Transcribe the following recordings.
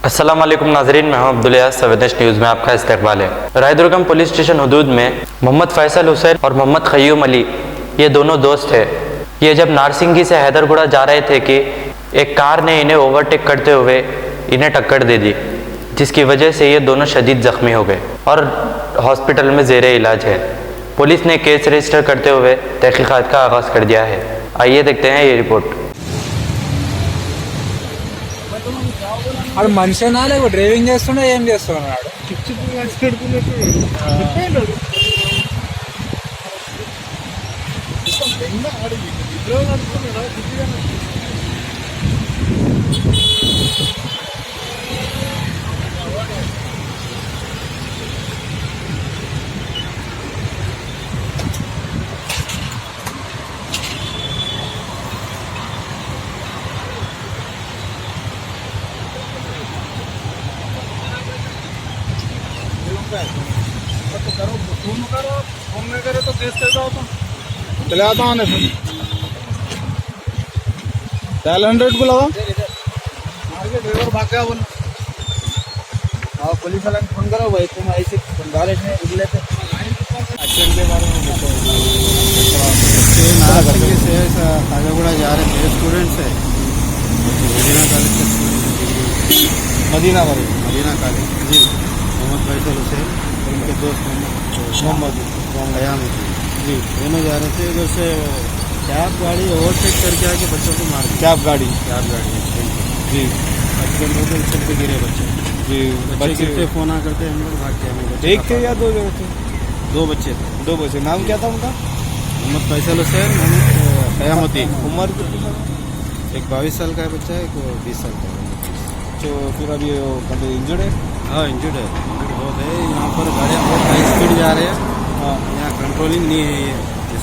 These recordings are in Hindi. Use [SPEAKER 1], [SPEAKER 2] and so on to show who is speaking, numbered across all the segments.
[SPEAKER 1] अस्सलाम वालेकुम नाजरीन, मैं हूं अब्दुल सवेदेश न्यूज़ में आपका इस्तकबाल है। रायदुर्गम पुलिस स्टेशन हदूद में मोहम्मद फैसल हुसैन और मोहम्मद ख़य्यूम अली ये दोनों दोस्त थे। ये जब नारसिंगी से हैदरगुड़ा जा रहे थे कि एक कार ने इन्हें ओवरटेक करते हुए इन्हें टक्कर दे दी, जिसकी वजह से ये दोनों शदीद ज़ख्मी हो गए और हॉस्पिटल में ज़ेरे इलाज है। पुलिस ने केस रजिस्टर करते हुए तहकीक़ात का आगाज़ कर दिया है। आइए देखते हैं ये रिपोर्ट।
[SPEAKER 2] ఆడు మనిషి లేకపోతే డ్రైవింగ్ చేస్తుండే ఏం చేస్తున్నాడు फोन नहीं करे तो केस कैसा होता। चले आता हूँ फिर डायल 100 को लगा ड्राइवर भाग गया बोल। हाँ पुलिस वाला फोन करो भाई, तुम ऐसे गाड़ी में उगले थे एक्सीडेंट के बारे में खाजागुड़ा जा रहे मेरे स्टूडेंट्स है मदीना कॉलेज जी। मोहम्मद फैसल हुसैन उनके दोस्त मोहम्मद ख़याम जी दोनों जा रहे थे। इधर से कैब गाड़ी ओवरटेक करके आके बच्चों को मार कैब गाड़ी जी एक्सीडेंट हो गया, चल के गिरे बच्चे जी। बच्चे गिरते फ़ोन आ करते हम लोग भाग के हमें एक थे या दो जगह थे? दो बच्चे नाम क्या था उनका? मोहम्मद फैसल हुसैन, मोहम्मद ख़यामुद्दीन। उम्र एक 22 साल का है बच्चा है, एक 20 साल का है। तो फिर अभी वो इंजर्ड है? हाँ इंजर्ड है, बहुत है। यहाँ पर गाड़ियाँ बहुत हाई स्पीड जा रहे हैं। हाँ यहाँ कंट्रोलिंग नहीं है ये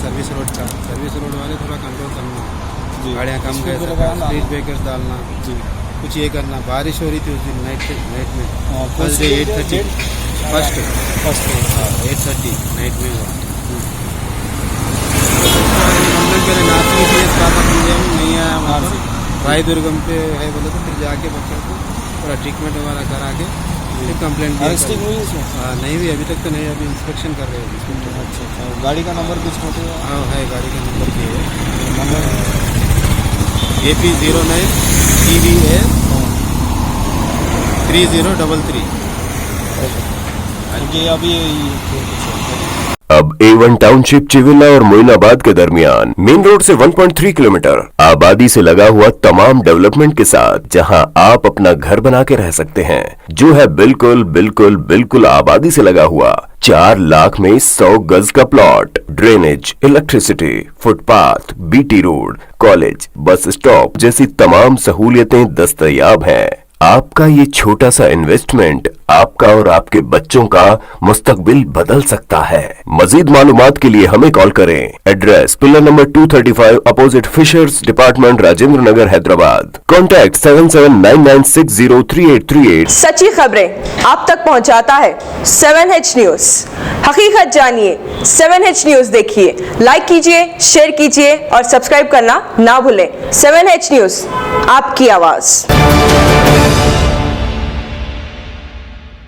[SPEAKER 2] सर्विस रोड का। सर्विस रोड वाले थोड़ा कंट्रोल करना, गाड़ियाँ कम कर स्पीड ब्रेकर्स डालना जी, कुछ ये करना। बारिश हो रही थी उस दिन नाइट में फर्स्ट डे 8:30 फर्स्ट 8:30 नाइट में हुआ। नहीं आया वहाँ से रायदुर्गम पे है बोले तो फिर जाके बच्चों को थोड़ा ट्रीटमेंट वगैरह करा के फिर कंप्लेंट अरेस्टिंग हुई इसमें? नहीं भी अभी तक तो नहीं, अभी इंस्पेक्शन कर रहे हैं। अच्छा गाड़ी का नंबर कुछ फोटो? हाँ है, गाड़ी का नंबर भी है। Number AP09 TVA 3033। अभी
[SPEAKER 3] अब A1 टाउनशिप चिविला और मोइनाबाद के दरमियान मेन रोड से 1.3 किलोमीटर आबादी से लगा हुआ तमाम डेवलपमेंट के साथ जहां आप अपना घर बना के रह सकते हैं, जो है बिल्कुल आबादी से लगा हुआ। 4 लाख में 100 गज का plot, drainage, electricity, footpath, BT road, college, bus stop जैसी तमाम सहूलियतें दस्तयाब हैं। आपका ये छोटा सा इन्वेस्टमेंट आपका और आपके बच्चों का मुस्तकबिल बदल सकता है। मजीद मालूमात के लिए हमें कॉल करें। Address pillar number 235 opposite fisheries department, Rajendra Nagar, Hyderabad. Contact 7799603838।
[SPEAKER 4] सच्ची खबरें आप तक पहुंचाता है 7H न्यूज। हकीकत जानिए, 7H न्यूज देखिए, लाइक कीजिए, शेयर कीजिए और सब्सक्राइब करना ना भूलें। 7H न्यूज, आपकी आवाज।